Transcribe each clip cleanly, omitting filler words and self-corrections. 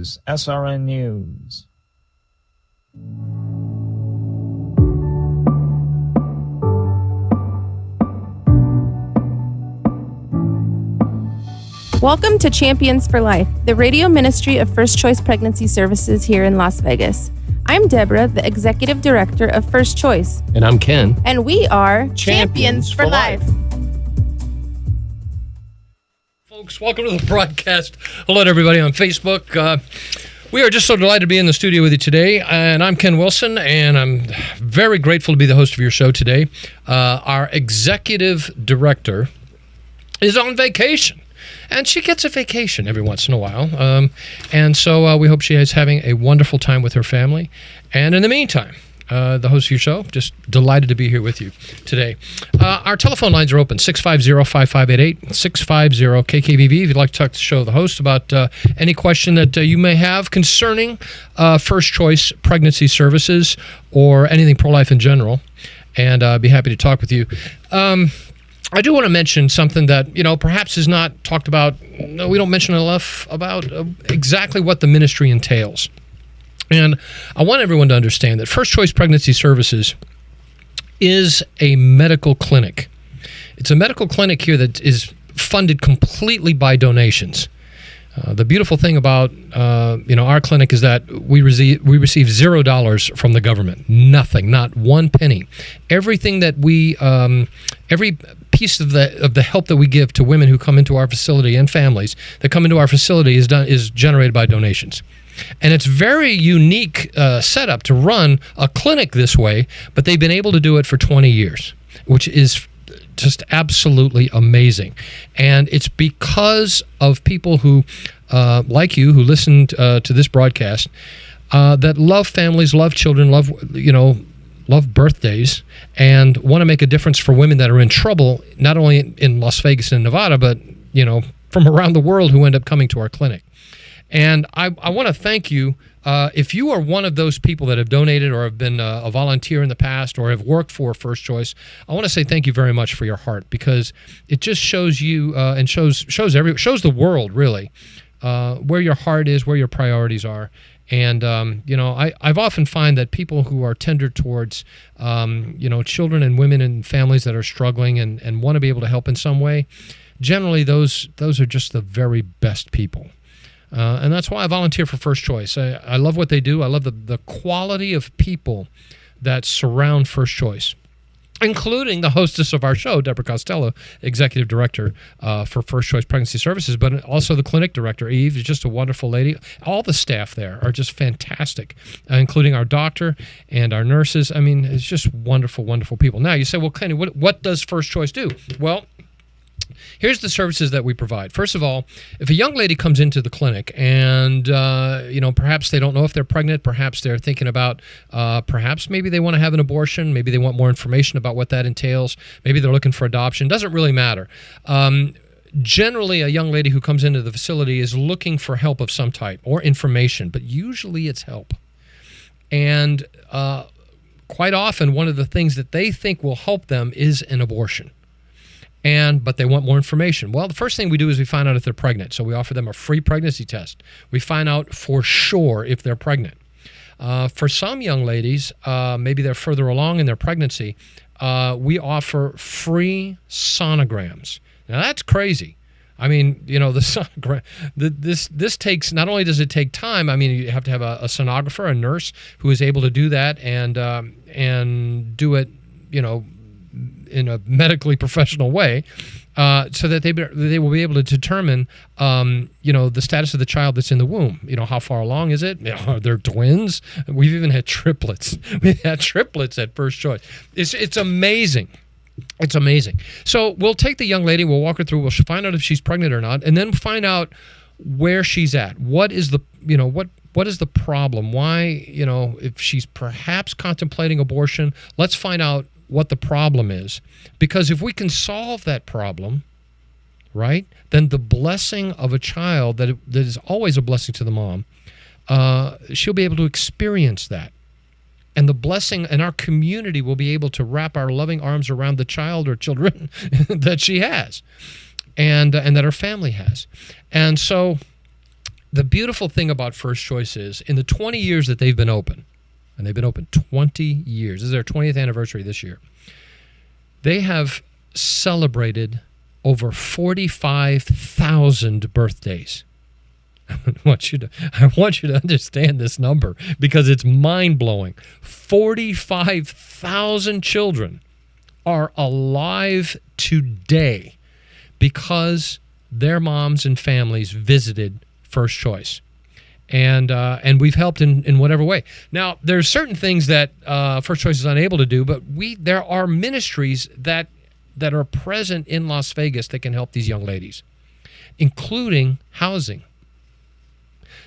is SRN News. Welcome to Champions for Life, the radio ministry of First Choice Pregnancy Services here in Las Vegas. I'm Deborah, the Executive Director of First Choice. And I'm Ken. And we are Champions for Life. Folks, welcome to the broadcast. Hello to everybody on Facebook. We are just so delighted to be in the studio with you today. And I'm Ken Wilson, and I'm very grateful to be the host of your show today. Our Executive Director is on vacation. And she gets a vacation every once in a while. And so we hope she is having a wonderful time with her family. And in the meantime, the host of your show, just delighted to be here with you today. Our telephone lines are open, 650-5588, 650-KKVV. If you'd like to talk to the show, the host, about any question that you may have concerning First Choice Pregnancy Services or anything pro-life in general. And I'd be happy to talk with you. I do want to mention something that, perhaps is not talked about. No, we don't mention enough about exactly what the ministry entails. And I want everyone to understand that First Choice Pregnancy Services is a medical clinic. It's a medical clinic here that is funded completely by donations. The beautiful thing about our clinic is that we receive $0 from the government. Nothing, not one penny. Everything that we every piece of the help that we give to women who come into our facility and families that come into our facility is generated by donations. And it's very unique setup to run a clinic this way, but they've been able to do it for 20 years, which is just absolutely amazing. And it's because of people who, like you, who listened to this broadcast, that love families, love children, love birthdays, and want to make a difference for women that are in trouble, not only in Las Vegas and Nevada, but, from around the world who end up coming to our clinic. And I want to thank you. If you are one of those people that have donated or have been a volunteer in the past or have worked for First Choice, I want to say thank you very much for your heart, because it just shows you and shows the world, really, where your heart is, where your priorities are. And, I've often find that people who are tender towards, children and women and families that are struggling and want to be able to help in some way, generally those are just the very best people. And that's why I volunteer for First Choice. I love what they do. I love the quality of people that surround First Choice, including the hostess of our show, Deborah Costello, Executive Director for First Choice Pregnancy Services, but also the clinic director, Eve, is just a wonderful lady. All the staff there are just fantastic, including our doctor and our nurses. I mean, it's just wonderful, wonderful people. Now, you say, well, Kenny, what does First Choice do? Well, here's the services that we provide. First of all, if a young lady comes into the clinic and, perhaps they don't know if they're pregnant, perhaps they're thinking about, perhaps maybe they want to have an abortion, maybe they want more information about what that entails, maybe they're looking for adoption, doesn't really matter. Generally, a young lady who comes into the facility is looking for help of some type or information, but usually it's help. And quite often, one of the things that they think will help them is an abortion. But they want more information. Well, the first thing we do is we find out if they're pregnant. So we offer them a free pregnancy test. We find out for sure if they're pregnant. For some young ladies, maybe they're further along in their pregnancy, we offer free sonograms. Now, that's crazy. I mean, the sonogram, this takes, not only does it take time, I mean, you have to have a sonographer, a nurse who is able to do that and do it, in a medically professional way, so that they will be able to determine, the status of the child that's in the womb. How far along is it? Are there twins? We've even had triplets. We've had triplets at First Choice. It's amazing. It's amazing. So we'll take the young lady, we'll walk her through, we'll find out if she's pregnant or not, and then find out where she's at. What is the, what is the problem? Why, if she's perhaps contemplating abortion, let's find out what the problem is. Because if we can solve that problem, right, then the blessing of a child that is always a blessing to the mom, she'll be able to experience that. And the blessing in our community will be able to wrap our loving arms around the child or children that she has and that her family has. And so the beautiful thing about First Choice is, in the 20 years that they've been open, and they've been open 20 years, this is their 20th anniversary this year, they have celebrated over 45,000 birthdays. I want you to understand this number because it's mind-blowing. 45,000 children are alive today because their moms and families visited First Choice. And we've helped in whatever way. Now, there's certain things that First Choice is unable to do, but there are ministries that are present in Las Vegas that can help these young ladies, including housing.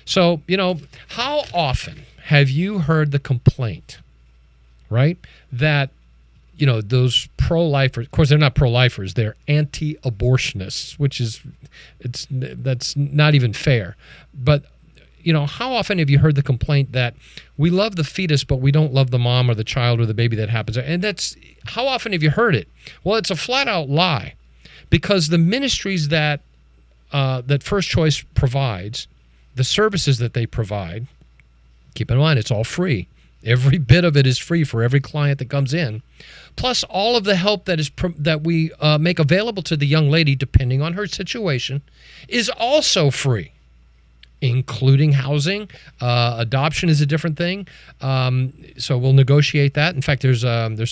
So, how often have you heard the complaint, right, that, those pro-lifers, of course, they're not pro-lifers, they're anti-abortionists, that's not even fair. But, how often have you heard the complaint that we love the fetus, but we don't love the mom or the child or the baby that happens? And how often have you heard it? Well, it's a flat-out lie, because the ministries that First Choice provides, the services that they provide, keep in mind, it's all free. Every bit of it is free for every client that comes in. Plus, all of the help that we make available to the young lady, depending on her situation, is also free, including housing. Adoption is a different thing. So we'll negotiate that. In fact, there's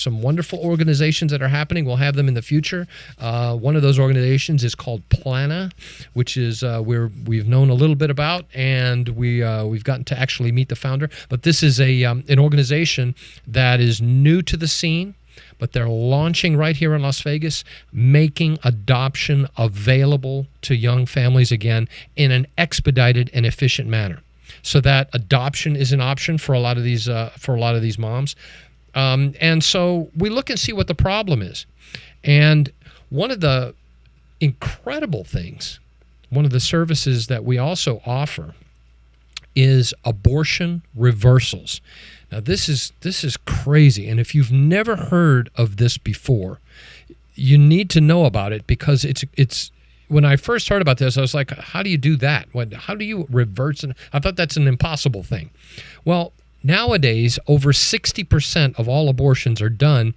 some wonderful organizations that are happening. We'll have them in the future. One of those organizations is called Plana, which is we've known a little bit about, and we've gotten to actually meet the founder. But this is an organization that is new to the scene, but they're launching right here in Las Vegas, making adoption available to young families again in an expedited and efficient manner, so that adoption is an option for a lot of these moms. And so we look and see what the problem is. And one of the incredible things, one of the services that we also offer, is abortion reversals. Now, this is crazy, and if you've never heard of this before, you need to know about it, because it's. When I first heard about this, I was like, how do you do that? How do you reverse it? I thought that's an impossible thing. Well, nowadays, over 60% of all abortions are done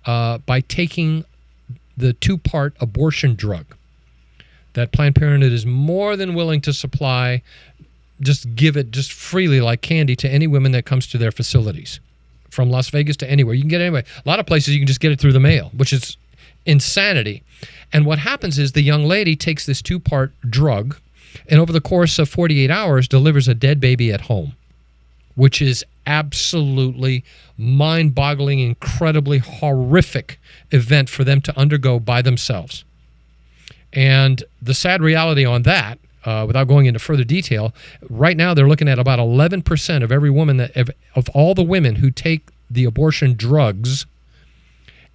by taking the 2-part abortion drug that Planned Parenthood is more than willing to supply. Just give it just freely like candy to any women that comes to their facilities, from Las Vegas to anywhere. You can get it anywhere. A lot of places you can just get it through the mail, which is insanity. And what happens is the young lady takes this 2-part drug, and over the course of 48 hours delivers a dead baby at home, which is absolutely mind-boggling, incredibly horrific event for them to undergo by themselves. And the sad reality on that, without going into further detail, right now they're looking at about 11% of every woman of all the women who take the abortion drugs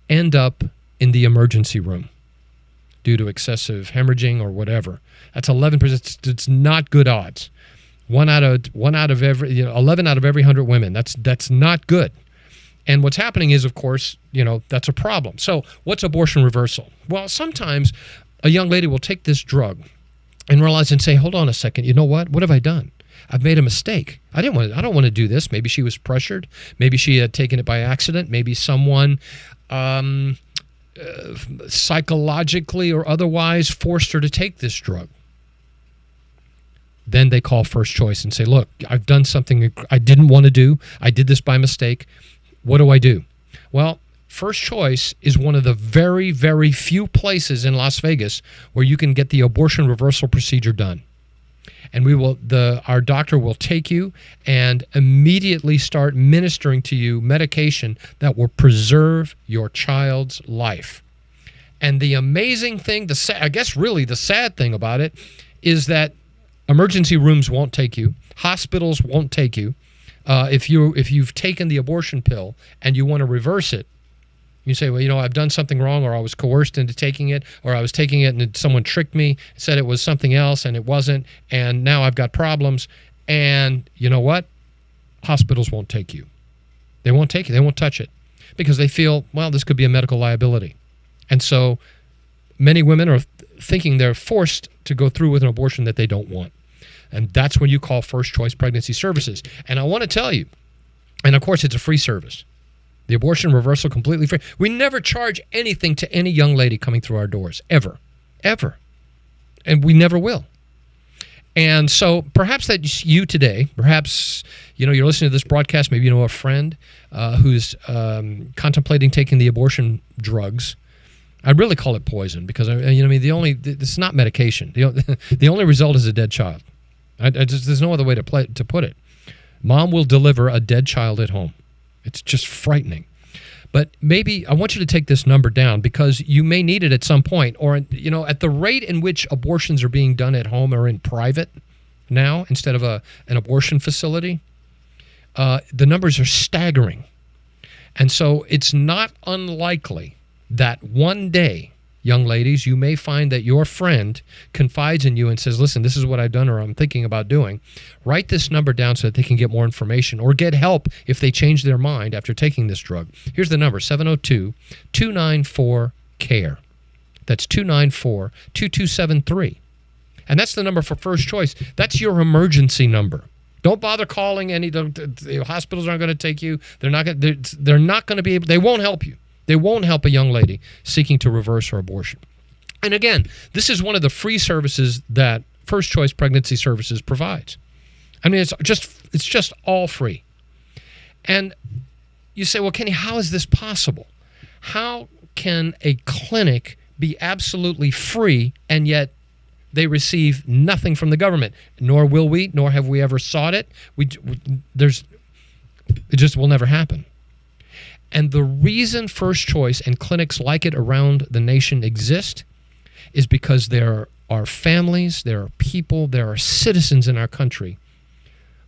end up in the emergency room due to excessive hemorrhaging or whatever. That's 11%. It's not good odds. 11 out of every 100 women. That's not good. And what's happening is, of course, that's a problem. So what's abortion reversal? Well, sometimes a young lady will take this drug and realize and say, hold on a second, you know what? What have I done? I've made a mistake. I don't want to do this. Maybe she was pressured. Maybe she had taken it by accident. Maybe someone psychologically or otherwise forced her to take this drug. Then they call First Choice and say, look, I've done something I didn't want to do. I did this by mistake. What do I do? Well, First Choice is one of the very, very few places in Las Vegas where you can get the abortion reversal procedure done. And our doctor will take you and immediately start ministering to you medication that will preserve your child's life. And the amazing thing, I guess really the sad thing about it, is that emergency rooms won't take you, hospitals won't take you. If you've taken the abortion pill and you want to reverse it, you say, well, I've done something wrong, or I was coerced into taking it, or I was taking it and someone tricked me, said it was something else and it wasn't, and now I've got problems. And you know what? Hospitals won't take you. They won't take it. They won't touch it because they feel, well, this could be a medical liability. And so many women are thinking they're forced to go through with an abortion that they don't want. And that's when you call First Choice Pregnancy Services. And I want to tell you, and of course, it's a free service. The abortion reversal completely free. We never charge anything to any young lady coming through our doors, ever, ever. And we never will. And so perhaps that's you today. Perhaps, you're listening to this broadcast. Maybe you know a friend who's contemplating taking the abortion drugs. I'd really call it poison because, it's not medication. The only result is a dead child. There's no other way to put it. Mom will deliver a dead child at home. It's just frightening. But maybe I want you to take this number down because you may need it at some point. Or, at the rate in which abortions are being done at home or in private now instead of an abortion facility, the numbers are staggering. And so it's not unlikely that one day, young ladies, you may find that your friend confides in you and says, listen, this is what I've done or I'm thinking about doing. Write this number down so that they can get more information or get help if they change their mind after taking this drug. Here's the number, 702-294-CARE. That's 294-2273. And that's the number for First Choice. That's your emergency number. Don't bother calling the hospitals aren't going to take you. They're not going to be able, they won't help you. They won't help a young lady seeking to reverse her abortion. And again, this is one of the free services that First Choice Pregnancy Services provides. I mean, it's just all free. And you say, well, Kenny, how is this possible? How can a clinic be absolutely free and yet they receive nothing from the government? Nor will we, nor have we ever sought it. It just will never happen. And the reason First Choice and clinics like it around the nation exist is because there are families, there are people, there are citizens in our country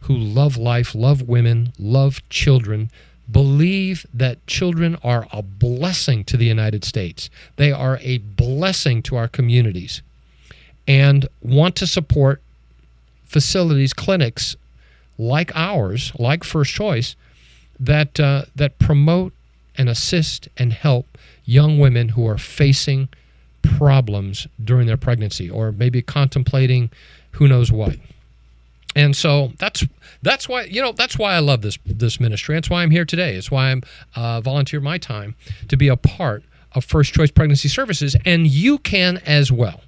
who love life, love women, love children, believe that children are a blessing to the United States. They are a blessing to our communities and want to support facilities, clinics like ours, like First Choice, that promote and assist and help young women who are facing problems during their pregnancy or maybe contemplating who knows what. And so that's why I love this ministry. That's why I'm here today. It's why I'm volunteer my time to be a part of First Choice Pregnancy Services, and you can as well.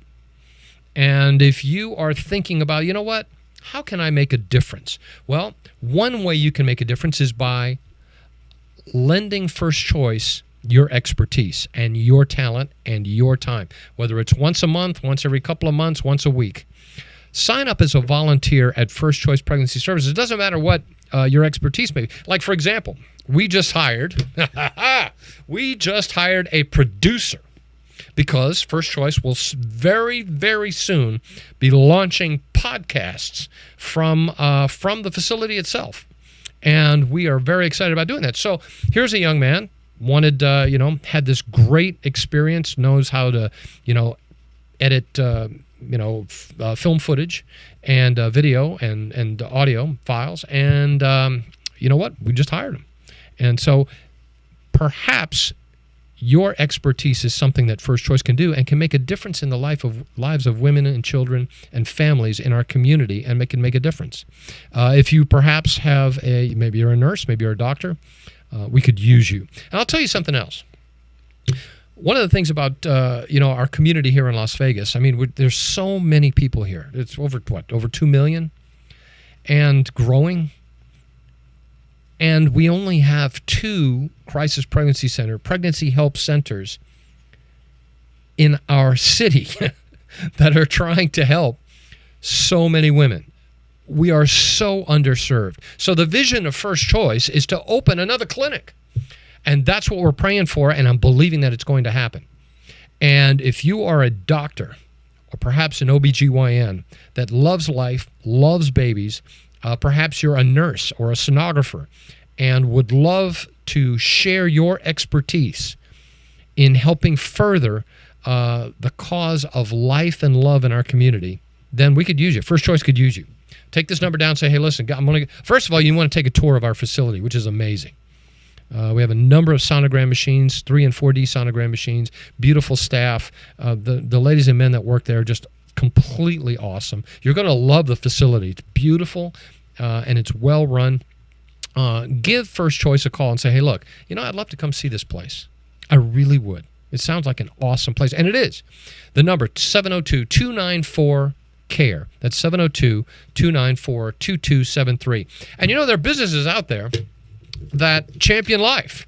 And if you are thinking about, how can I make a difference? Well, one way you can make a difference is by lending First Choice your expertise and your talent and your time, whether it's once a month, once every couple of months, once a week. Sign up as a volunteer at First Choice Pregnancy Services. It doesn't matter what your expertise may be. Like, for example, we just hired a producer because First Choice will very, very soon be launching podcasts from the facility itself. And we are very excited about doing that. So here's a young man, had this great experience, knows how to, edit, film footage and video and audio files. And you know what? We just hired him. And so perhaps your expertise is something that First Choice can do and can make a difference in the lives of women and children and families in our community, and can make a difference. If you perhaps have maybe you're a nurse, maybe you're a doctor, we could use you. And I'll tell you something else. One of the things about our community here in Las Vegas, I mean, there's so many people here. It's over 2 million, and growing. And we only have 2 crisis pregnancy help centers in our city that are trying to help so many women. We are so underserved. So the vision of First Choice is to open another clinic. And that's what we're praying for, and I'm believing that it's going to happen. And if you are a doctor or perhaps an OBGYN that loves life, loves babies, perhaps you're a nurse or a sonographer and would love to share your expertise in helping further the cause of life and love in our community, then we could use you. First Choice could use you. Take this number down and say, hey, listen, first of all, you want to take a tour of our facility, which is amazing. We have a number of sonogram machines, 3 and 4D sonogram machines, beautiful staff. The ladies and men that work there are just completely awesome. You're going to love the facility. It's beautiful, and it's well run. Give First Choice a call and say, hey, look, I'd love to come see this place. I really would. It sounds like an awesome place, and it is. The number, 702-294-CARE. That's 702-294-2273. And there are businesses out there that champion life,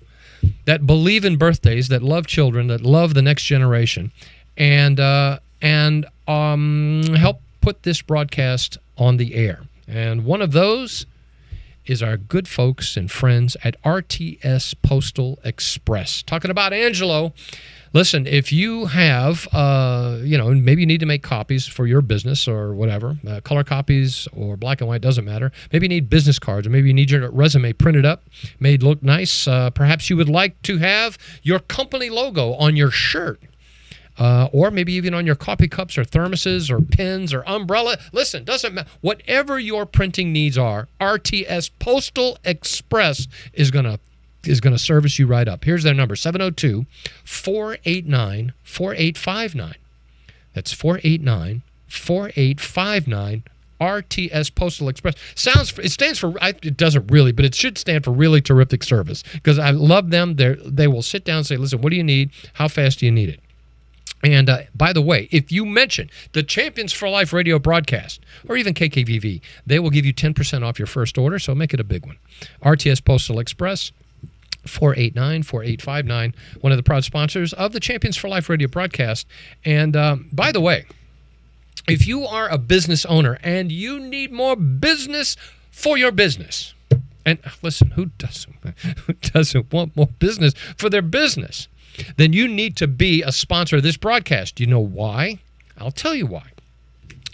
that believe in birthdays, that love children, that love the next generation, and help put this broadcast on the air. And one of those is our good folks and friends at RTS Postal Express. Talking about Angelo. Listen, if you have, maybe you need to make copies for your business or whatever, color copies or black and white, doesn't matter. Maybe you need business cards, or maybe you need your resume printed up, made look nice. Perhaps you would like to have your company logo on your shirt. Or maybe even on your coffee cups or thermoses or pins or umbrella. Listen, doesn't matter. Whatever your printing needs are, RTS Postal Express is going to service you right up. Here's their number, 702-489-4859. That's 489-4859. RTS Postal Express. It stands for, it doesn't really, but it should stand for really terrific service, because I love them. They will sit down and say, listen, what do you need? How fast do you need it? And by the way, if you mention the Champions for Life radio broadcast or even KKVV, they will give you 10% off your first order, so make it a big one. RTS Postal Express, 489-4859, one of the proud sponsors of the Champions for Life radio broadcast. And by the way, if you are a business owner and you need more business for your business, and listen, who doesn't want more business for their business? Then you need to be a sponsor of this broadcast. Do you know why? I'll tell you why.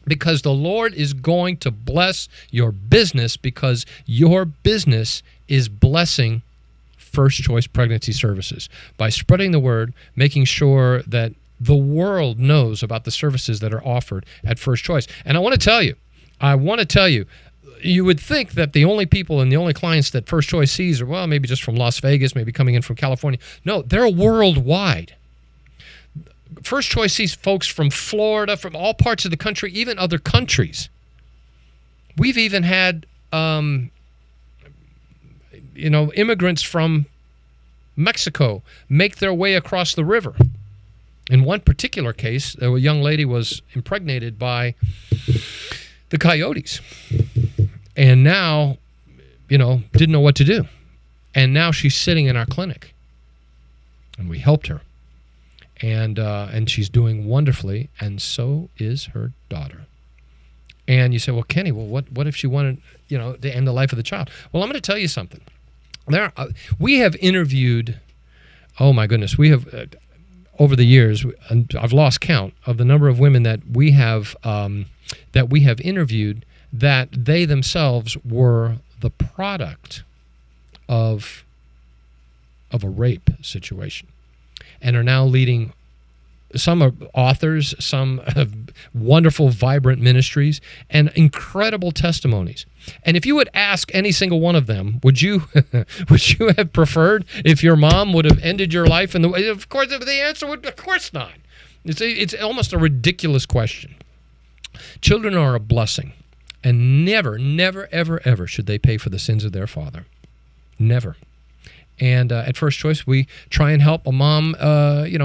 Because the Lord is going to bless your business, because your business is blessing First Choice Pregnancy Services by spreading the word, making sure that the world knows about the services that are offered at First Choice. And I want to tell you, you would think that the only people and the only clients that First Choice sees are, well, maybe just from Las Vegas, maybe coming in from California. No, they're worldwide. First Choice sees folks from Florida, from all parts of the country, even other countries. We've even had, immigrants from Mexico make their way across the river. In one particular case, a young lady was impregnated by the coyotes. And now, didn't know what to do. And now she's sitting in our clinic. And we helped her. And she's doing wonderfully, and so is her daughter. And you say, well, Kenny, what if she wanted, to end the life of the child? Well, I'm going to tell you something. We have interviewed, oh my goodness, we have, over the years, I've lost count of the number of women that we have interviewed, that they themselves were the product of a rape situation and are now leading. Some are authors, some have wonderful, vibrant ministries, and incredible testimonies. And if you would ask any single one of them, would you have preferred if your mom would have ended your life? And of course, the answer would, of course not. It's almost a ridiculous question. Children are a blessing. And never, never, ever, ever should they pay for the sins of their father. Never. And at First Choice, we try and help a mom,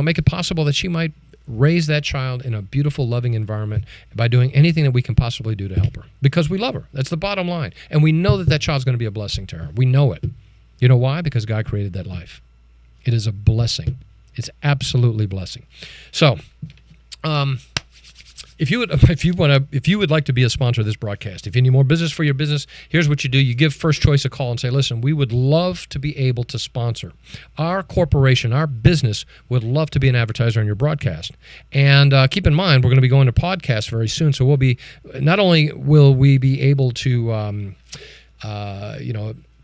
make it possible that she might raise that child in a beautiful, loving environment by doing anything that we can possibly do to help her. Because we love her. That's the bottom line. And we know that child's going to be a blessing to her. We know it. You know why? Because God created that life. It is a blessing. It's absolutely a blessing. So, If you would like to be a sponsor of this broadcast, if you need more business for your business, here's what you do. You give First Choice a call and say, listen, we would love to be able to sponsor. Our corporation, our business would love to be an advertiser on your broadcast. And keep in mind, we're going to be going to podcasts very soon. So not only will we be able to,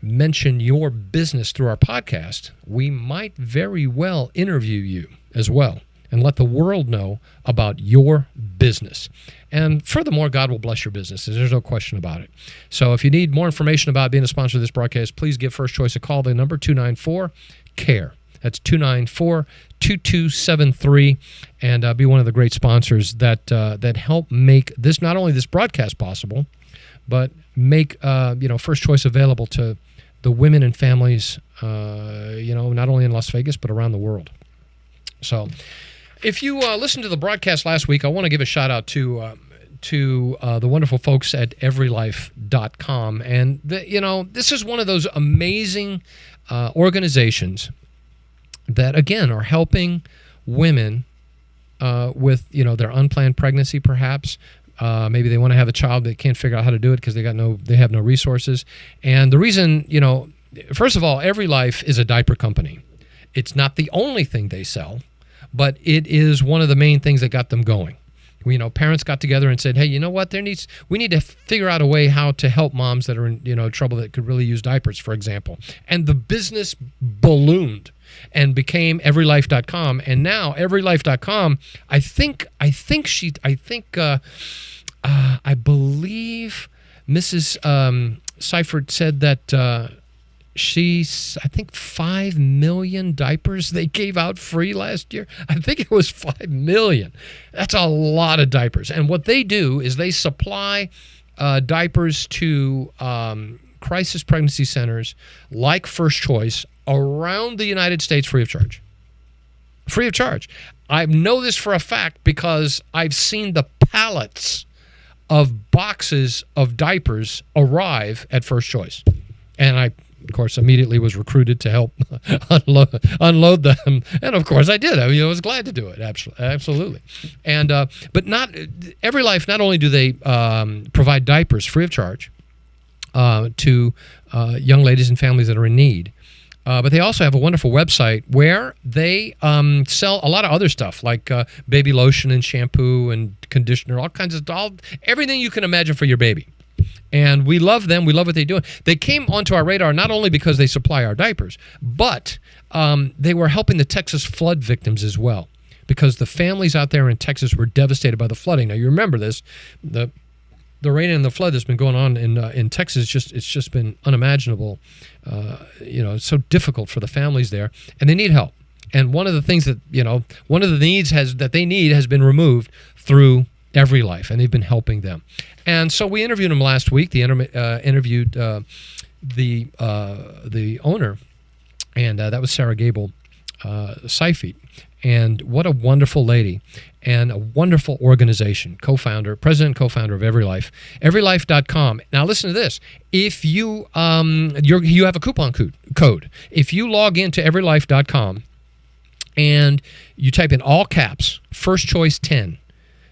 mention your business through our podcast, we might very well interview you as well and let the world know about your business. And furthermore, God will bless your business. There's no question about it. So if you need more information about being a sponsor of this broadcast, please give First Choice a call. The number 294-CARE. That's 294-2273, and be one of the great sponsors that help make this, not only this broadcast possible, but make First Choice available to the women and families, not only in Las Vegas but around the world. So, if you listened to the broadcast last week, I want to give a shout out to the wonderful folks at everylife.com. And, this is one of those amazing organizations that, again, are helping women with, their unplanned pregnancy, perhaps. Maybe they want to have a child, they can't figure out how to do it because they have no resources. And the reason, first of all, Every Life is a diaper company. It's not the only thing they sell, but it is one of the main things that got them going. Parents got together and said, hey, you know what? We need to figure out a way how to help moms that are in, trouble that could really use diapers, for example. And the business ballooned and became everylife.com. And now everylife.com, I believe Mrs. Seifert said that she's, 5 million diapers they gave out free last year. I think it was 5 million. That's a lot of diapers. And what they do is they supply diapers to crisis pregnancy centers like First Choice around the United States free of charge. Free of charge. I know this for a fact because I've seen the pallets of boxes of diapers arrive at First Choice. And I, of course, immediately was recruited to help unload them. And, of course, I did. I was glad to do it. Absolutely. And but not Every Life, not only do they provide diapers free of charge to young ladies and families that are in need, but they also have a wonderful website where they sell a lot of other stuff like baby lotion and shampoo and conditioner, all kinds of everything you can imagine for your baby. And we love them. We love what they do. They came onto our radar not only because they supply our diapers, but they were helping the Texas flood victims as well, because the families out there in Texas were devastated by the flooding. Now, you remember this. The rain and the flood that's been going on in Texas, it's just been unimaginable. It's so difficult for the families there, and they need help. And one of the things that, one of the needs that they need has been removed through Every Life, and they've been helping them. And so we interviewed them last week. They interviewed the owner, and that was Sarah Gable Seifert. And what a wonderful lady and a wonderful organization, president, co-founder of Every Life, everylife.com. Now listen to this. If you you have a coupon code, if you log into everylife.com and you type in all caps, First Choice 10,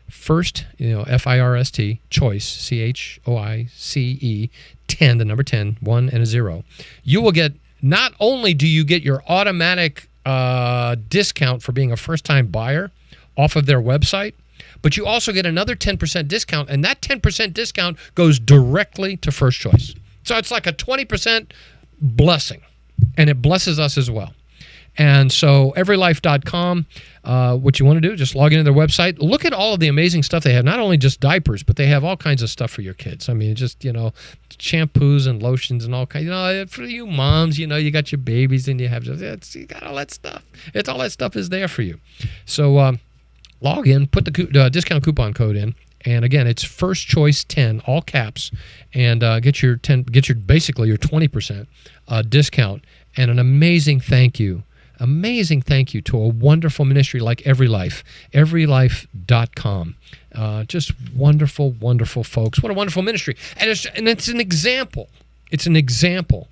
First, FIRST, choice, CHOICE, 10, the number 10, 1 and a 0, you will get, not only do you get your automatic discount for being a first-time buyer off of their website, but you also get another 10% discount, and that 10% discount goes directly to First Choice. So it's like a 20% blessing, and it blesses us as well. And so everylife.com, what you want to do, just log into their website. Look at all of the amazing stuff they have, not only just diapers, but they have all kinds of stuff for your kids. I mean, just, shampoos and lotions and all kinds. For you moms, you got your babies and you got all that stuff. All that stuff is there for you. So log in, put the discount coupon code in. And again, it's First Choice 10, all caps, and get your basically your 20% discount, and an amazing thank you to a wonderful ministry like Every Life, everylife.com. Just wonderful, wonderful folks. What a wonderful ministry. And it's an example. It's an example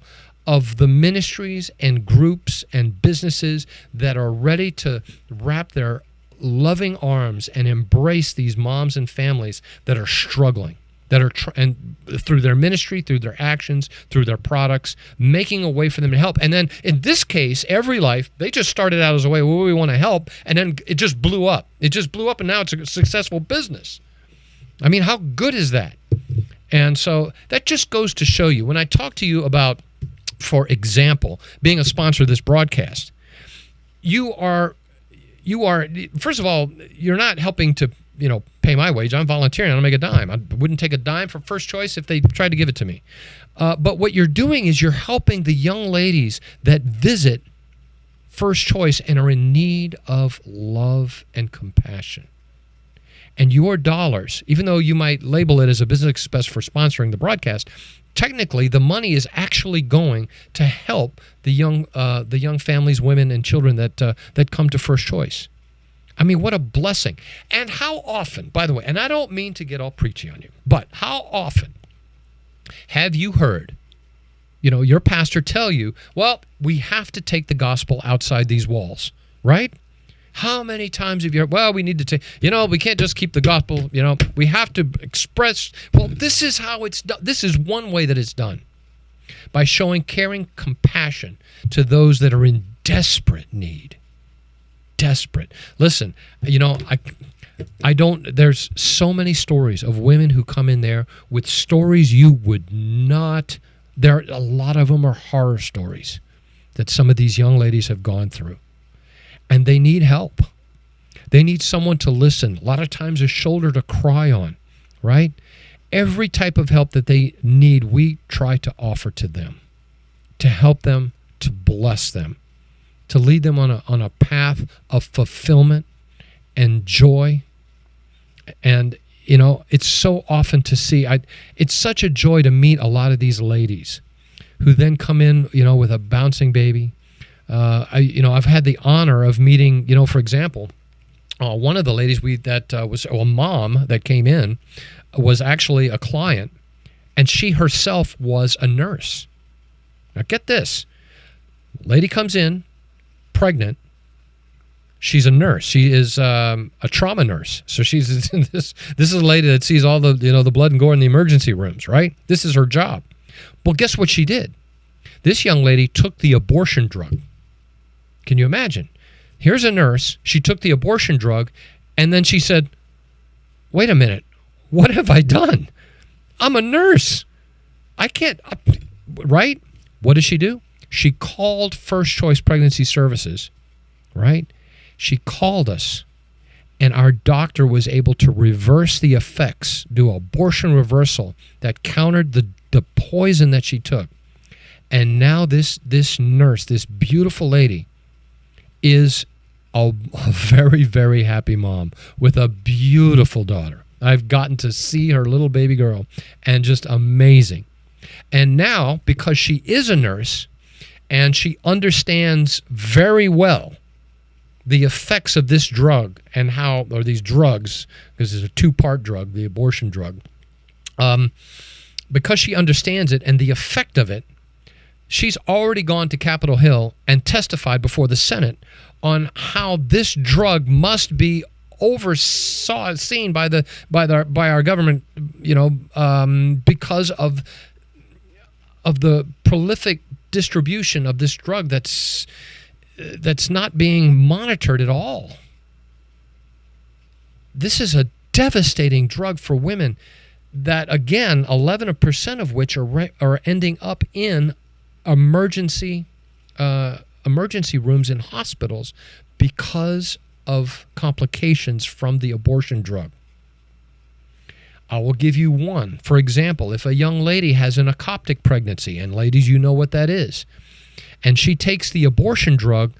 of the ministries and groups and businesses that are ready to wrap their loving arms and embrace these moms and families that are struggling, that are and through their ministry, through their actions, through their products, making a way for them to help. And then in this case, Every Life, they just started out as a way where we want to help, and then it just blew up. And now it's a successful business. I mean, how good is that? And so that just goes to show you, when I talk to you about, for example, being a sponsor of this broadcast, you are, first of all, you're not helping to, pay my wage. I'm volunteering. I don't make a dime. I wouldn't take a dime for First Choice if they tried to give it to me. But what you're doing is you're helping the young ladies that visit First Choice and are in need of love and compassion. And your dollars, even though you might label it as a business expense for sponsoring the broadcast, technically the money is actually going to help the young families, women, and children that come to First Choice. I mean, what a blessing. And how often, by the way, and I don't mean to get all preachy on you, but how often have you heard, your pastor tell you, well, we have to take the gospel outside these walls, right? How many times have you heard, well, we need to take, we can't just keep the gospel, we have to express, well, this is how it's done. This is one way that it's done, by showing caring compassion to those that are in desperate need. Desperate. Listen, there's so many stories of women who come in there with stories you would not, a lot of them are horror stories that some of these young ladies have gone through. And they need help. They need someone to listen. A lot of times a shoulder to cry on, right? Every type of help that they need, we try to offer to them, to help them, to bless them, to lead them on a path of fulfillment and joy. And, it's so often to see, it's such a joy to meet a lot of these ladies who then come in, with a bouncing baby. I've had the honor of meeting, for example, one of the ladies was a mom that came in was actually a client, and she herself was a nurse. Now get this. Lady comes in, pregnant. She's a nurse. She is a trauma nurse. So she's this is a lady that sees all the the blood and gore in the emergency rooms, right? This is her job. Well, guess what she did? This young lady took the abortion drug. Can you imagine? Here's a nurse. She took the abortion drug, and then she said, wait a minute. What have I done? I'm a nurse. I can't, right? What did she do? She called First Choice Pregnancy Services, right? She called us, and our doctor was able to reverse the effects, do abortion reversal that countered the poison that she took. And now this nurse, this beautiful lady, is a very, very happy mom with a beautiful daughter. I've gotten to see her little baby girl, and just amazing. And now, because she is a nurse and she understands very well the effects of this drug and or these drugs, because it's a two-part drug, the abortion drug, because she understands it and the effect of it, she's already gone to Capitol Hill and testified before the Senate on how this drug must be seen by our government, because of the prolific distribution of this drug that's not being monitored at all. This is a devastating drug for women that, again, 11% of which are ending up in emergency rooms in hospitals because of complications from the abortion drug. I will give you one. For example, if a young lady has an ectopic pregnancy, and ladies, you know what that is, and she takes the abortion drug,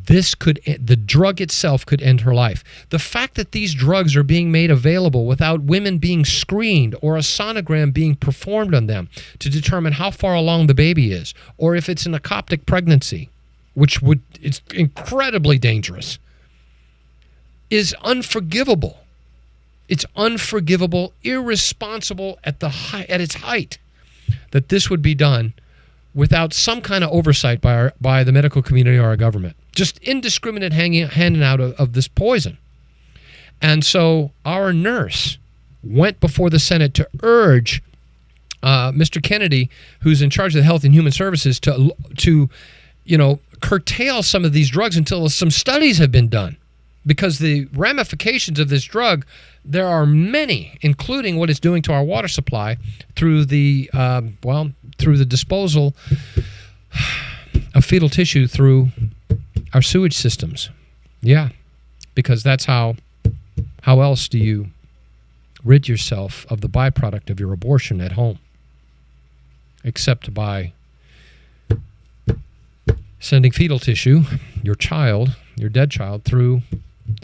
the drug itself could end her life. The fact that these drugs are being made available without women being screened or a sonogram being performed on them to determine how far along the baby is, or if it's an ectopic pregnancy, it's incredibly dangerous, is unforgivable. It's unforgivable, irresponsible at its height that this would be done without some kind of oversight by the medical community or our government. Just indiscriminate handing out of this poison. And so our nurse went before the Senate to urge Mr. Kennedy, who's in charge of the Health and Human Services, to curtail some of these drugs until some studies have been done. Because the ramifications of this drug, there are many, including what it's doing to our water supply through the disposal of fetal tissue through our sewage systems. Yeah, because that's how else do you rid yourself of the byproduct of your abortion at home? Except by sending fetal tissue, your dead child, through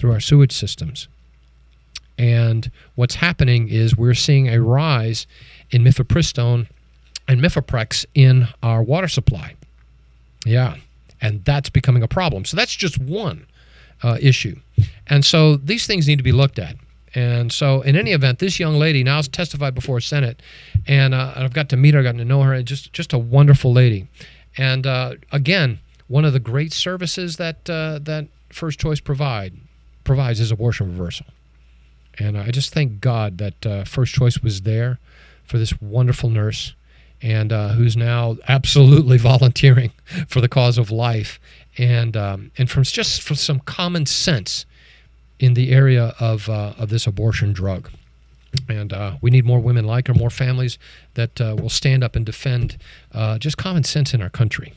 our sewage systems. And what's happening is we're seeing a rise in mifepristone and mifeprex in our water supply. Yeah, and that's becoming a problem. So that's just one issue. And so these things need to be looked at. And so in any event, this young lady now has testified before Senate, and I've got to meet her, I've gotten to know her, just a wonderful lady. And again, one of the great services that First Choice provides is abortion reversal. And I just thank God that First Choice was there for this wonderful nurse, and who's now absolutely volunteering for the cause of life, and for some common sense in the area of this abortion drug. And we need more women like her, more families that will stand up and defend just common sense in our country,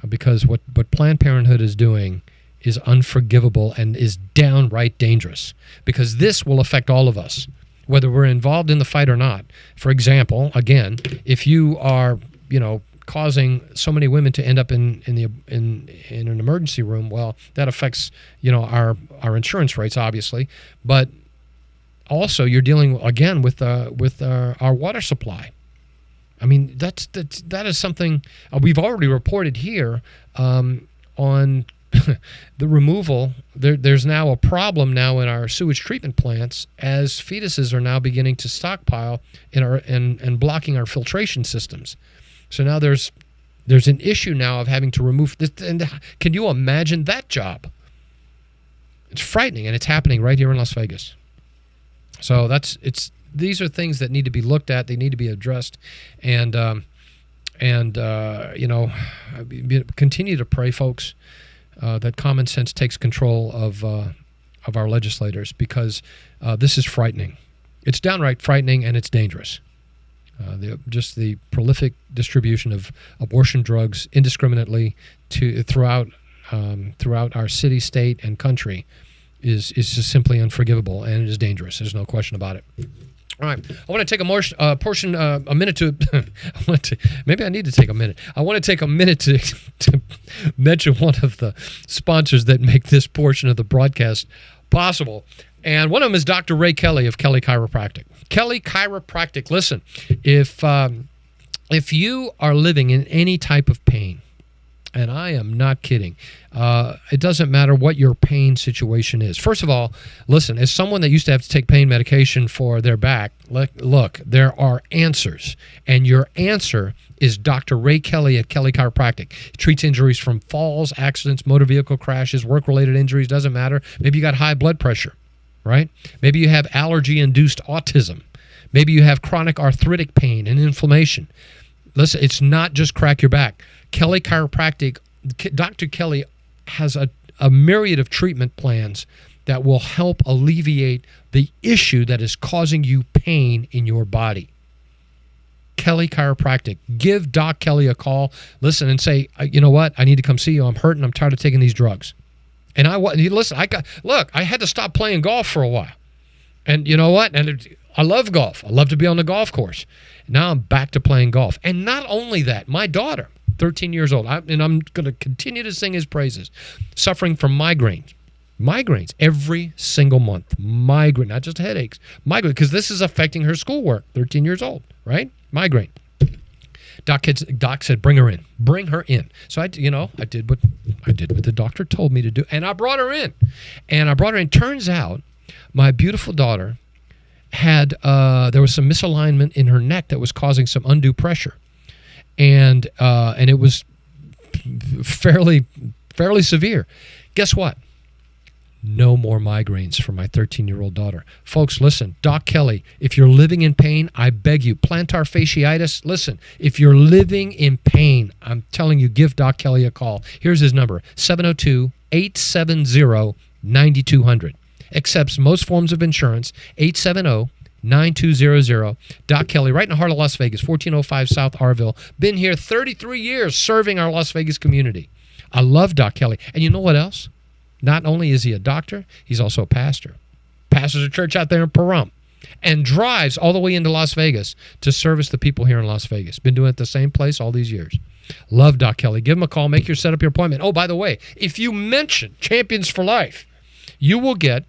because what Planned Parenthood is doing is unforgivable and is downright dangerous, because this will affect all of us, whether we're involved in the fight or not. For example, again, if you are, causing so many women to end up in an emergency room, well, that affects, our insurance rates, obviously, but also you're dealing again with our water supply. I mean, that is something we've already reported here on. The removal, there's now a problem now in our sewage treatment plants, as fetuses are now beginning to stockpile and blocking our filtration systems. So now there's an issue now of having to remove this. And can you imagine that job? It's frightening, and it's happening right here in Las Vegas. So these are things that need to be looked at. They need to be addressed, and continue to pray, folks, that common sense takes control of our legislators, because this is frightening. It's downright frightening, and it's dangerous. The prolific distribution of abortion drugs indiscriminately throughout our city, state, and country is just simply unforgivable, and it is dangerous. There's no question about it. All right, I want to take a minute to. Maybe I need to take a minute. I want to take a minute to mention one of the sponsors that make this portion of the broadcast possible, and one of them is Dr. Ray Kelly of Kelly Chiropractic. Kelly Chiropractic. Listen, if you are living in any type of pain, and I am not kidding, it doesn't matter what your pain situation is. First of all, listen, as someone that used to have to take pain medication for their back, look, there are answers. And your answer is Dr. Ray Kelly at Kelly Chiropractic. He treats injuries from falls, accidents, motor vehicle crashes, work-related injuries, doesn't matter. Maybe you got high blood pressure, right? Maybe you have allergy-induced autism. Maybe you have chronic arthritic pain and inflammation. Listen, it's not just crack your back. Kelly Chiropractic, Dr. Kelly has a myriad of treatment plans that will help alleviate the issue that is causing you pain in your body. Kelly Chiropractic. Give Doc Kelly a call. Listen and say, you know what? I need to come see you. I'm hurting. I'm tired of taking these drugs. And I had to stop playing golf for a while. And you know what? I love golf. I love to be on the golf course. Now I'm back to playing golf. And not only that, my daughter, 13 years old, and I'm going to continue to sing his praises, suffering from migraines every single month. Migraine, not just headaches. Migraine, because this is affecting her schoolwork. 13 years old, right? Migraine. Doc said, bring her in. So I did what the doctor told me to do, and I brought her in. Turns out, my beautiful daughter had there was some misalignment in her neck that was causing some undue pressure, and it was fairly severe. Guess what? No more migraines for my 13-year-old daughter. Folks, listen, Doc Kelly, if you're living in pain, I beg you, plantar fasciitis, listen, if you're living in pain, I'm telling you, give Doc Kelly a call. Here's his number, 702-870-9200. Accepts most forms of insurance, 870-9200. Doc Kelly, right in the heart of Las Vegas, 1405 South Arville. Been here 33 years serving our Las Vegas community. I love Doc Kelly. And you know what else? Not only is he a doctor, he's also a pastor. Pastors a church out there in Pahrump and drives all the way into Las Vegas to service the people here in Las Vegas. Been doing it at the same place all these years. Love Doc Kelly. Give him a call. Set up your appointment. Oh, by the way, if you mention Champions for Life, you will get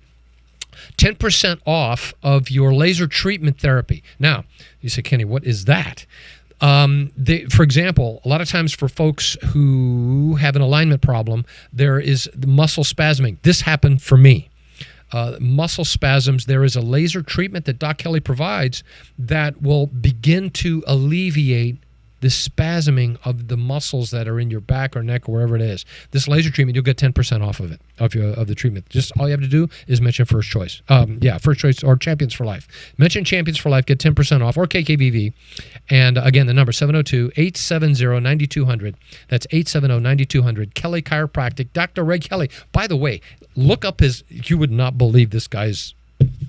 10% off of your laser treatment therapy. Now, you say, Kenny, what is that? For example, a lot of times for folks who have an alignment problem, there is the muscle spasming. This happened for me. Muscle spasms, there is a laser treatment that Doc Kelly provides that will begin to alleviate the spasming of the muscles that are in your back or neck or wherever it is. This laser treatment, you'll get 10% off of it, of the treatment. Just all you have to do is mention First Choice. First Choice or Champions for Life. Mention Champions for Life, get 10% off, or KKVV. And again, the number 702-870-9200. That's 870-9200. Kelly Chiropractic, Dr. Ray Kelly. By the way, look up you would not believe this guy's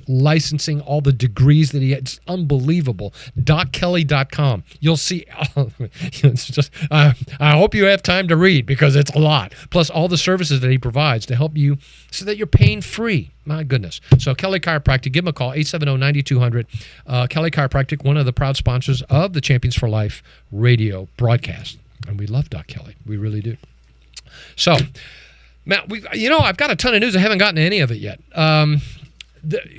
licensing, all the degrees that he had. It's unbelievable. DocKelly.com. You'll see. It's just. I hope you have time to read because it's a lot. Plus all the services that he provides to help you so that you're pain free. My goodness. So Kelly Chiropractic, give him a call, 870-9200. Kelly Chiropractic, one of the proud sponsors of the Champions for Life radio broadcast. And we love Doc Kelly. We really do. So, Matt, I've got a ton of news. I haven't gotten to any of it yet.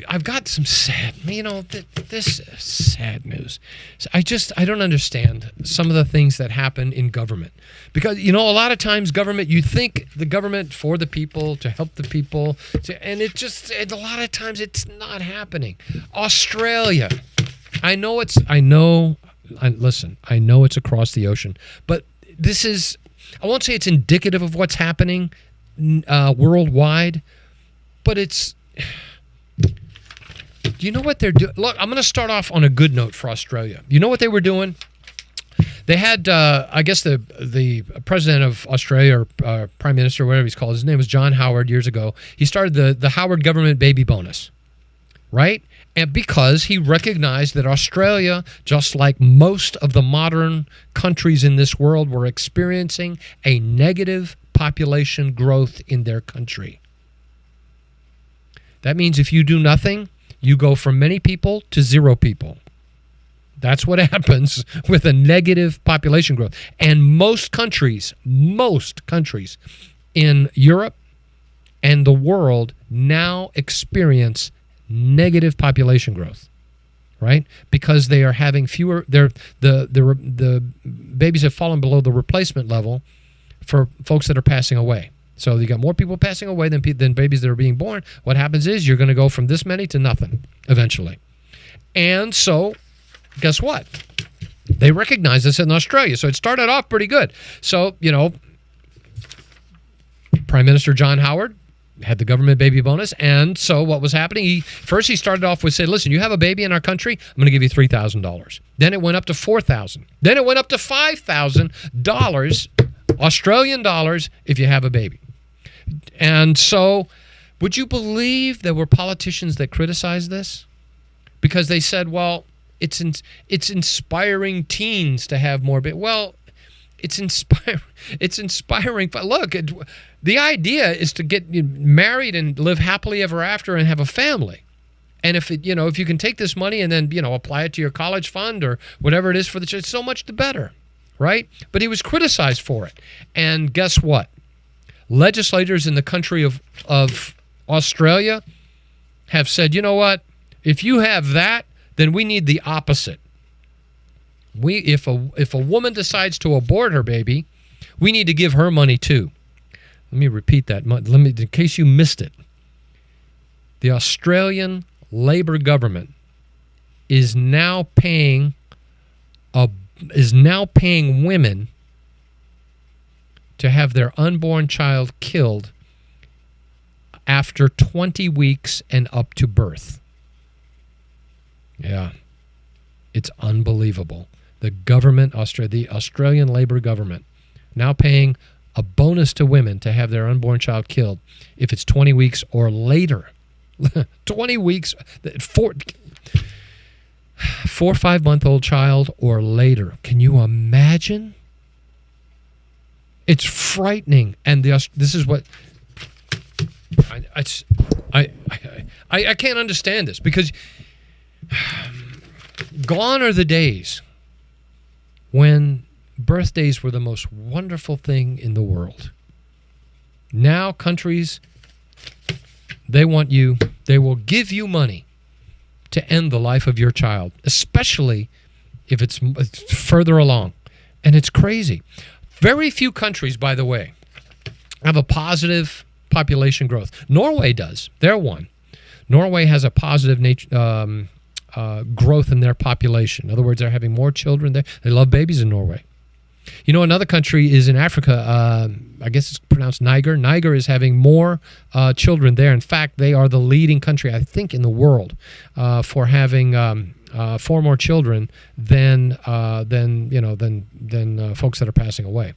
I've got some sad, this is sad news. I don't understand some of the things that happen in government. Because, a lot of times government, you think the government for the people, to help the people, and a lot of times it's not happening. Australia, I know it's across the ocean, but this is, I won't say it's indicative of what's happening worldwide, but it's... Do you know what they're doing? Look, I'm going to start off on a good note for Australia. You know what they were doing? They had, I guess, the president of Australia, or prime minister, whatever he's called, his name was John Howard years ago. He started the Howard government baby bonus, right? And because he recognized that Australia, just like most of the modern countries in this world, were experiencing a negative population growth in their country. That means if you do nothing, you go from many people to zero people. That's what happens with a negative population growth. And most countries in Europe and the world now experience negative population growth, right? Because they are having fewer, the babies have fallen below the replacement level for folks that are passing away. So you got more people passing away than babies that are being born. What happens is you're going to go from this many to nothing eventually. And so, guess what? They recognize this in Australia. So it started off pretty good. So, Prime Minister John Howard had the government baby bonus. And so what was happening? He started off with saying, listen, you have a baby in our country, I'm going to give you $3,000. Then it went up to $4,000. Then it went up to $5,000 Australian dollars if you have a baby. And so, would you believe there were politicians that criticized this? Because they said, well, it's inspiring teens to have more babies. Well, it's inspiring. But look, the idea is to get married and live happily ever after and have a family. And if you can take this money and then, apply it to your college fund or whatever it is for the church, so much the better, right? But he was criticized for it. And guess what? Legislators in the country of Australia have said, you know what? If you have that, then we need the opposite. If a woman decides to abort her baby, we need to give her money too. Let me repeat that. In case you missed it. The Australian Labor government is now paying women to have their unborn child killed after 20 weeks and up to birth. Yeah. It's unbelievable. The Australian Labor government, now paying a bonus to women to have their unborn child killed if it's 20 weeks or later. 20 weeks, 4 or 5 month old child or later. Can you imagine? It's frightening. And this is what I can't understand this, because gone are the days when birthdays were the most wonderful thing in the world. Now countries, they will give you money to end the life of your child, especially if it's further along. And it's crazy. Very few countries, by the way, have a positive population growth. Norway does. They're one. Norway has a positive growth in their population. In other words, they're having more children there. They love babies in Norway. You know, another country is in Africa. I guess it's pronounced Niger. Niger is having more children there. In fact, they are the leading country, I think, in the world for having far more children than folks that are passing away.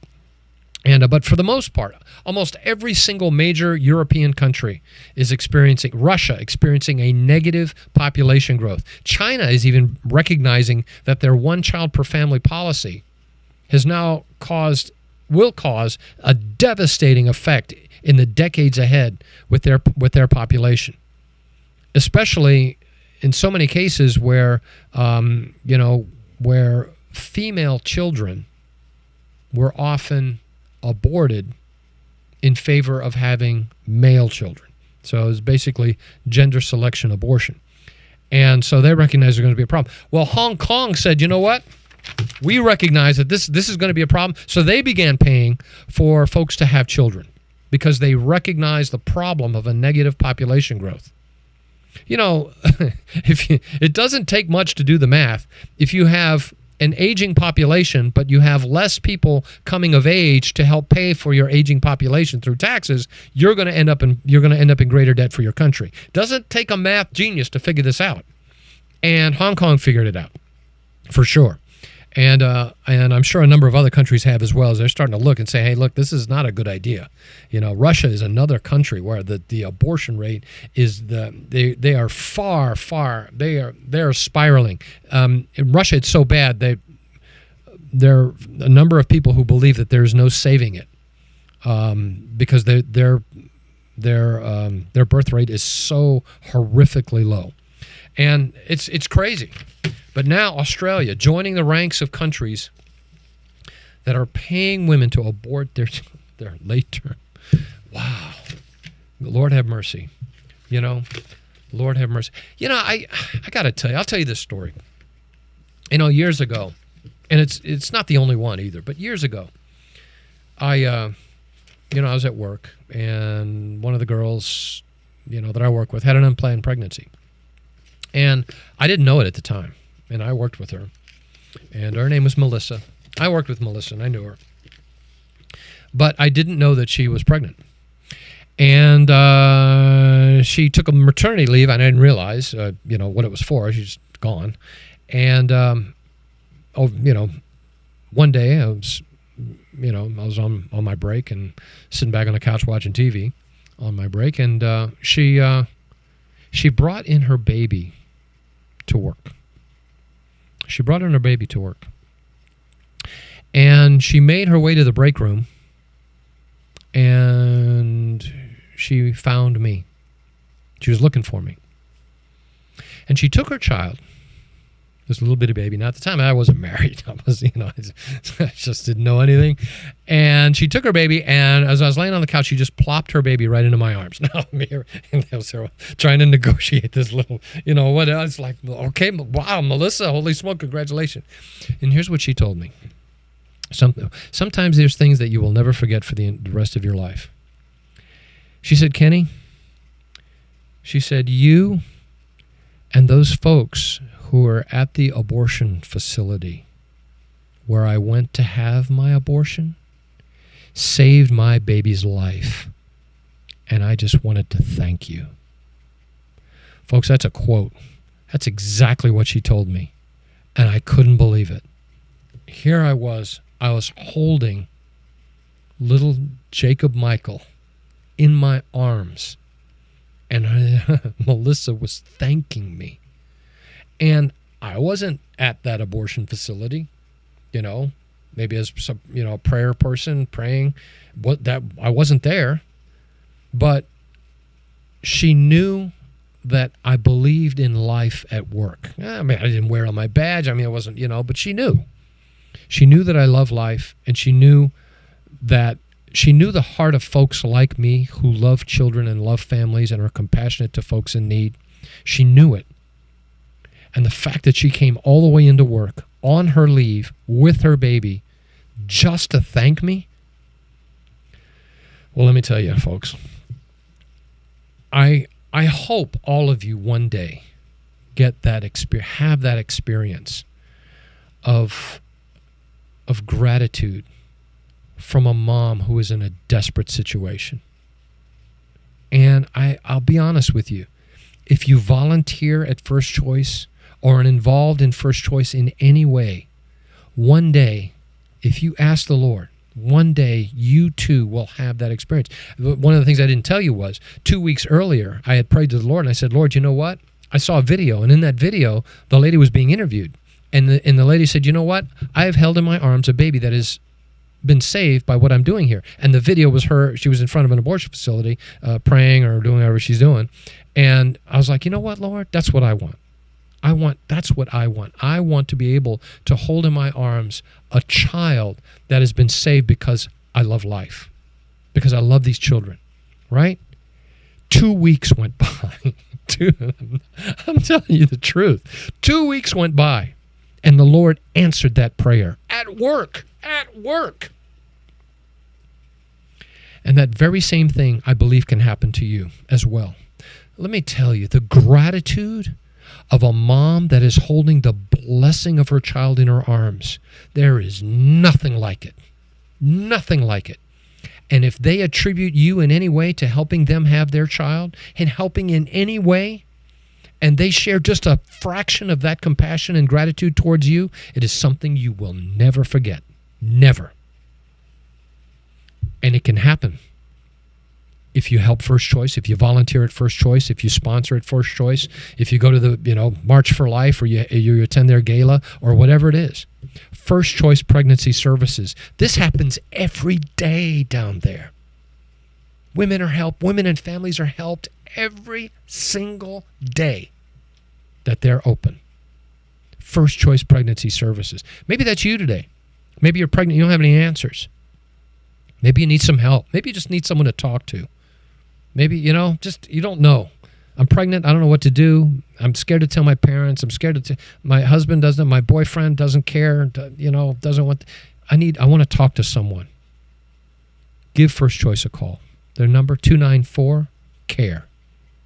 And but for the most part, almost every single major European country is experiencing, Russia experiencing a negative population growth. China is even recognizing that their one-child per family policy has now will cause a devastating effect in the decades ahead with their population, especially in so many cases where where female children were often aborted in favor of having male children. So it's basically gender selection abortion. And so they recognize there's going to be a problem. Well, Hong Kong said, you know what? We recognize that this is going to be a problem. So they began paying for folks to have children because they recognize the problem of a negative population growth. You know, it doesn't take much to do the math. If you have an aging population, but you have less people coming of age to help pay for your aging population through taxes, you're going to end up in greater debt for your country. Doesn't take a math genius to figure this out. And Hong Kong figured it out, for sure. And I'm sure a number of other countries have as well, as they're starting to look and say, hey, look, this is not a good idea. You know, Russia is another country where the abortion rate is they are they are spiraling. In Russia, it's so bad there are a number of people who believe that there is no saving it because their birth rate is so horrifically low. And it's crazy. But now Australia joining the ranks of countries that are paying women to abort their late term. Wow. Lord have mercy. You know, Lord have mercy. You know, I got to tell you, I'll tell you this story. You know, years ago, and it's not the only one either, but years ago, I was at work, and one of the girls, that I work with had an unplanned pregnancy. And I didn't know it at the time. And I worked with her. And her name was Melissa. I worked with Melissa, and I knew her. But I didn't know that she was pregnant. And she took a maternity leave, and I didn't realize, what it was for. She's gone. And, one day I was, I was on my break and sitting back on the couch watching TV on my break, and she brought in her baby to work. She brought in her baby to work. And she made her way to the break room, and she found me. She was looking for me. And she took her child, this little bitty baby. Now, at the time, I wasn't married. I was, I just didn't know anything. And she took her baby, and as I was laying on the couch, she just plopped her baby right into my arms. Now, I'm here, and I was trying to negotiate this little, what else? Like, okay, wow, Melissa, holy smoke, congratulations. And here's what she told me. Sometimes there's things that you will never forget for the rest of your life. She said, Kenny, she said, you and those folks who were at the abortion facility where I went to have my abortion saved my baby's life. And I just wanted to thank you. Folks, that's a quote. That's exactly what she told me. And I couldn't believe it. Here I was holding little Jacob Michael in my arms. And Melissa was thanking me. And I wasn't at that abortion facility, maybe as some, a prayer person praying. I wasn't there, but she knew that I believed in life at work. I mean, I didn't wear it on my badge. I mean, I wasn't, but she knew. She knew that I love life, and she knew the heart of folks like me who love children and love families and are compassionate to folks in need. She knew it. And the fact that she came all the way into work on her leave with her baby just to thank me. Well, let me tell you, folks, I hope all of you one day get that experience, have that experience of gratitude from a mom who is in a desperate situation. And I'll be honest with you, if you volunteer at First Choice or are involved in First Choice in any way, one day, if you ask the Lord, one day you too will have that experience. One of the things I didn't tell you was 2 weeks earlier, I had prayed to the Lord and I said, Lord, you know what? I saw a video, and in that video, the lady was being interviewed. And the lady said, you know what? I have held in my arms a baby that has been saved by what I'm doing here. And the video was her. She was in front of an abortion facility praying or doing whatever she's doing. And I was like, you know what, Lord? That's what I want. That's what I want. I want to be able to hold in my arms a child that has been saved because I love life, because I love these children, right? 2 weeks went by. I'm telling you the truth. 2 weeks went by, and the Lord answered that prayer at work. And that very same thing, I believe, can happen to you as well. Let me tell you, the gratitude of a mom that is holding the blessing of her child in her arms, there is nothing like it. Nothing like it. And if they attribute you in any way to helping them have their child, and helping in any way, and they share just a fraction of that compassion and gratitude towards you, it is something you will never forget. Never. And it can happen if you help First Choice, if you volunteer at First Choice, if you sponsor at First Choice, if you go to the March for Life, or you attend their gala, or whatever it is. First Choice Pregnancy Services. This happens every day down there. Women are helped. Women and families are helped every single day that they're open. First Choice Pregnancy Services. Maybe that's you today. Maybe you're pregnant. You don't have any answers. Maybe you need some help. Maybe you just need someone to talk to. Maybe, you don't know. I'm pregnant. I don't know what to do. I'm scared to tell my parents. I'm scared to my husband doesn't, my boyfriend doesn't care, doesn't want. I want to talk to someone. Give First Choice a call. Their number, 294-CARE.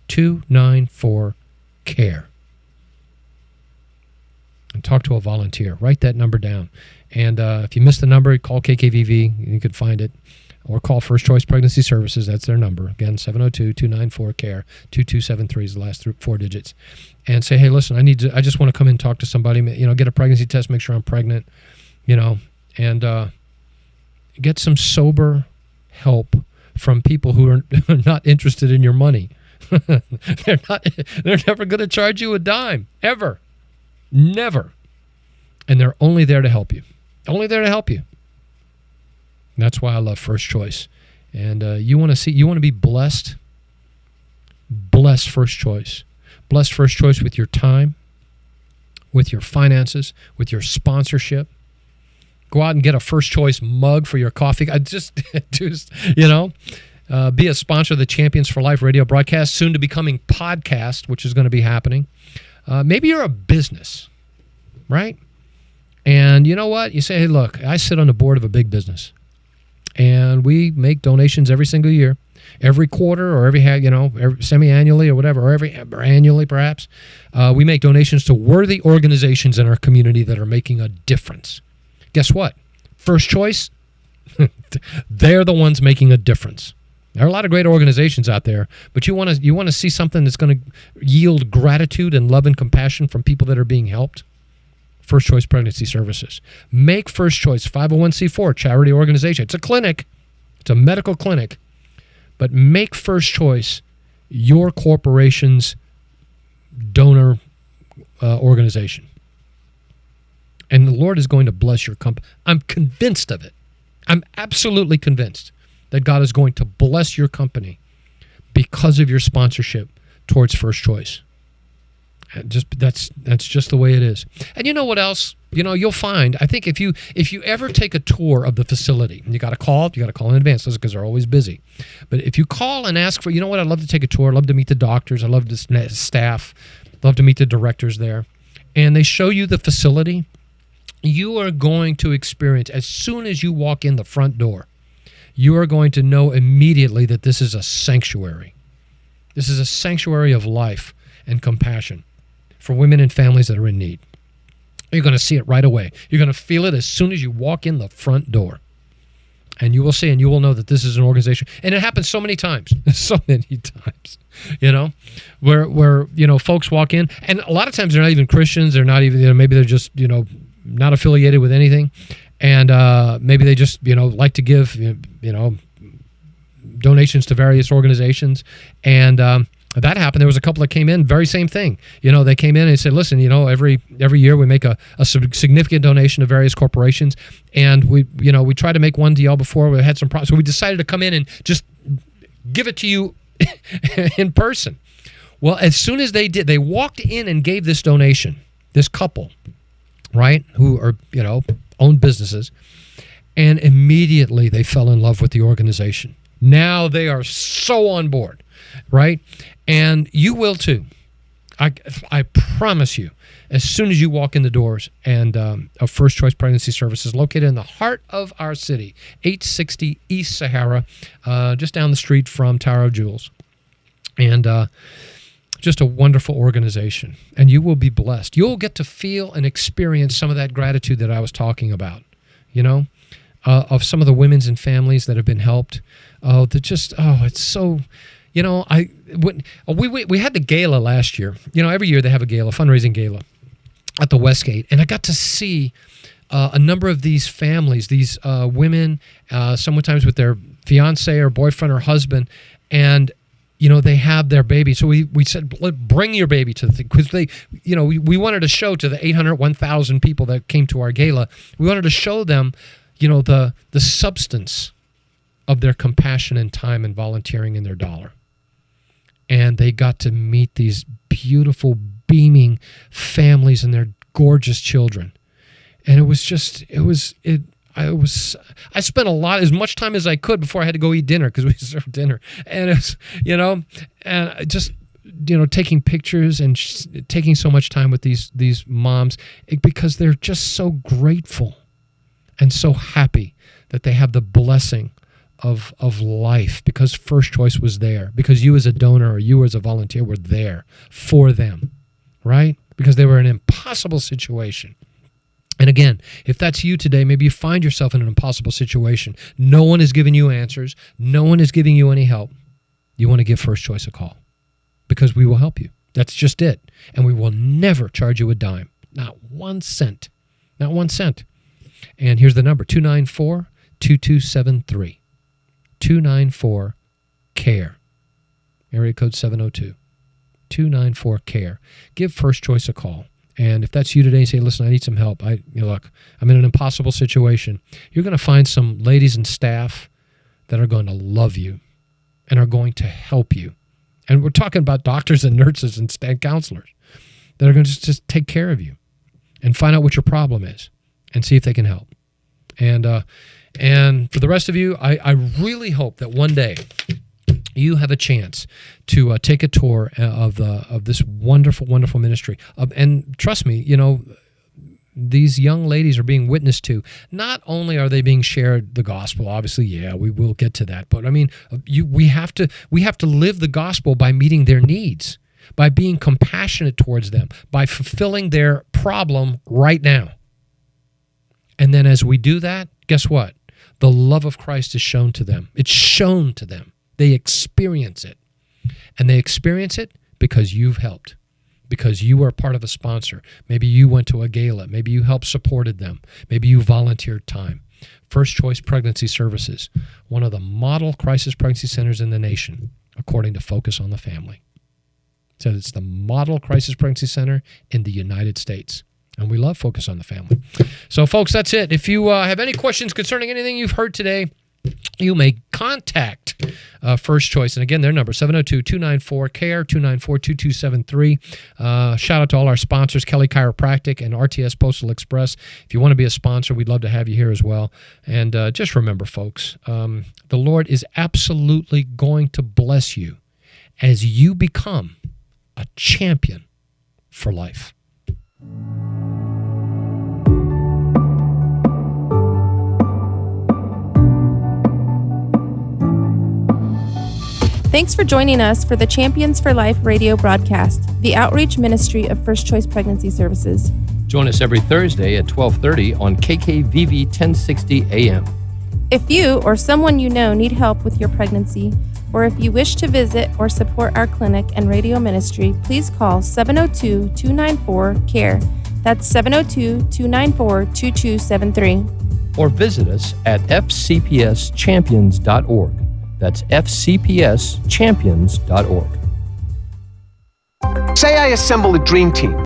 294-CARE. And talk to a volunteer. Write that number down. And if you missed the number, call KKVV. You could find it. Or call First Choice Pregnancy Services. That's their number. Again, 702-294-CARE. 2273 is the last four digits. And say, hey, listen, I just want to come in and talk to somebody. Get a pregnancy test, make sure I'm pregnant. And get some sober help from people who are not interested in your money. They're never going to charge you a dime, ever. Never. And they're only there to help you. Only there to help you. And that's why I love First Choice. And you want to be blessed? Bless First Choice. Bless First Choice with your time, with your finances, with your sponsorship. Go out and get a First Choice mug for your coffee. Be a sponsor of the Champions for Life radio broadcast, soon to becoming podcast, which is going to be happening. Maybe you're a business, right? And you know what? You say, hey, look, I sit on the board of a big business, and we make donations every single year, every quarter, or every semi-annually or whatever, or annually perhaps. We make donations to worthy organizations in our community that are making a difference. Guess what? First Choice, they're the ones making a difference. There are a lot of great organizations out there, but you want to see something that's going to yield gratitude and love and compassion from people that are being helped? First Choice Pregnancy Services. Make First Choice 501c4 charity organization. It's a clinic. It's a medical clinic. But make First Choice your corporation's donor organization. And the Lord is going to bless your company. I'm convinced of it. I'm absolutely convinced that God is going to bless your company because of your sponsorship towards First Choice. That's just the way it is. And you know what else? You'll find, I think if you ever take a tour of the facility, and you got to call in advance because they're always busy. But if you call and ask for, I'd love to take a tour. I'd love to meet the doctors. I'd love the staff. I'd love to meet the directors there. And they show you the facility. You are going to experience, as soon as you walk in the front door, you are going to know immediately that this is a sanctuary. This is a sanctuary of life and compassion for women and families that are in need. You're going to see it right away. You're going to feel it as soon as you walk in the front door. And you will see, and you will know that this is an organization. And it happens so many times, where folks walk in, and a lot of times they're not even Christians. They're not even, maybe they're just, not affiliated with anything. And maybe they just, like to give, donations to various organizations. And that happened. There was a couple that came in, very same thing. They came in and said, listen, every year we make a significant donation to various corporations. And we tried to make one to y'all before. We had some problems. So we decided to come in and just give it to you in person. Well, as soon as they did, they walked in and gave this donation, this couple, right, who are, own businesses, and immediately they fell in love with the organization. Now they are so on board, right? And you will too. I promise you, as soon as you walk in the doors and of First Choice Pregnancy Services, located in the heart of our city, 860 East Sahara, just down the street from Tower of Jewels. And just a wonderful organization. And you will be blessed. You'll get to feel and experience some of that gratitude that I was talking about, of some of the women's and families that have been helped. It's so, we had the gala last year. Every year they have a gala, fundraising gala at the Westgate. And I got to see a number of these families, these women, sometimes with their fiance or boyfriend or husband, and they have their baby. So we said, bring your baby to the thing. Because we wanted to show to the 800, 1,000 people that came to our gala, we wanted to show them, the substance of their compassion and time and volunteering in their dollar. And they got to meet these beautiful, beaming families and their gorgeous children. And I spent as much time as I could before I had to go eat dinner because we served dinner. And it's, and just, taking pictures and taking so much time with these moms because they're just so grateful and so happy that they have the blessing of life because First Choice was there, because you as a donor or you as a volunteer were there for them, right? Because they were in an impossible situation. And again, if that's you today, maybe you find yourself in an impossible situation. No one is giving you answers. No one is giving you any help. You want to give First Choice a call because we will help you. That's just it. And we will never charge you a dime. Not 1 cent. Not 1 cent. And here's the number, 294-2273. 294-CARE. Area code 702. 294-CARE. Give First Choice a call. And if that's you today, say, listen, I need some help. Look, I'm in an impossible situation. You're going to find some ladies and staff that are going to love you and are going to help you. And we're talking about doctors and nurses and counselors that are going to just take care of you and find out what your problem is and see if they can help. And for the rest of you, I really hope that one day you have a chance to take a tour of this wonderful, wonderful ministry. And trust me, these young ladies are being witnessed to. Not only are they being shared the gospel, obviously, yeah, we will get to that. But I mean, we have to live the gospel by meeting their needs, by being compassionate towards them, by fulfilling their problem right now. And then as we do that, guess what? The love of Christ is shown to them. It's shown to them. They experience it. And they experience it because you've helped, because you were part of a sponsor. Maybe you went to a gala. Maybe you helped supported them. Maybe you volunteered time. First Choice Pregnancy Services, one of the model crisis pregnancy centers in the nation, according to Focus on the Family. So it's the model crisis pregnancy center in the United States. And we love Focus on the Family. So, folks, that's it. If you have any questions concerning anything you've heard today, you may contact First Choice. And again, their number, 702-294-CARE, 294-2273. Shout out to all our sponsors, Kelly Chiropractic and RTS Postal Express. If you want to be a sponsor, we'd love to have you here as well. And just remember, folks, the Lord is absolutely going to bless you as you become a champion for life. Thanks for joining us for the Champions for Life radio broadcast, the outreach ministry of First Choice Pregnancy Services. Join us every Thursday at 12:30 on KKVV 1060 AM. If you or someone you know need help with your pregnancy, or if you wish to visit or support our clinic and radio ministry, please call 702-294-CARE. That's 702-294-2273. Or visit us at fcpschampions.org. That's fcpschampions.org. Say I assemble a dream team.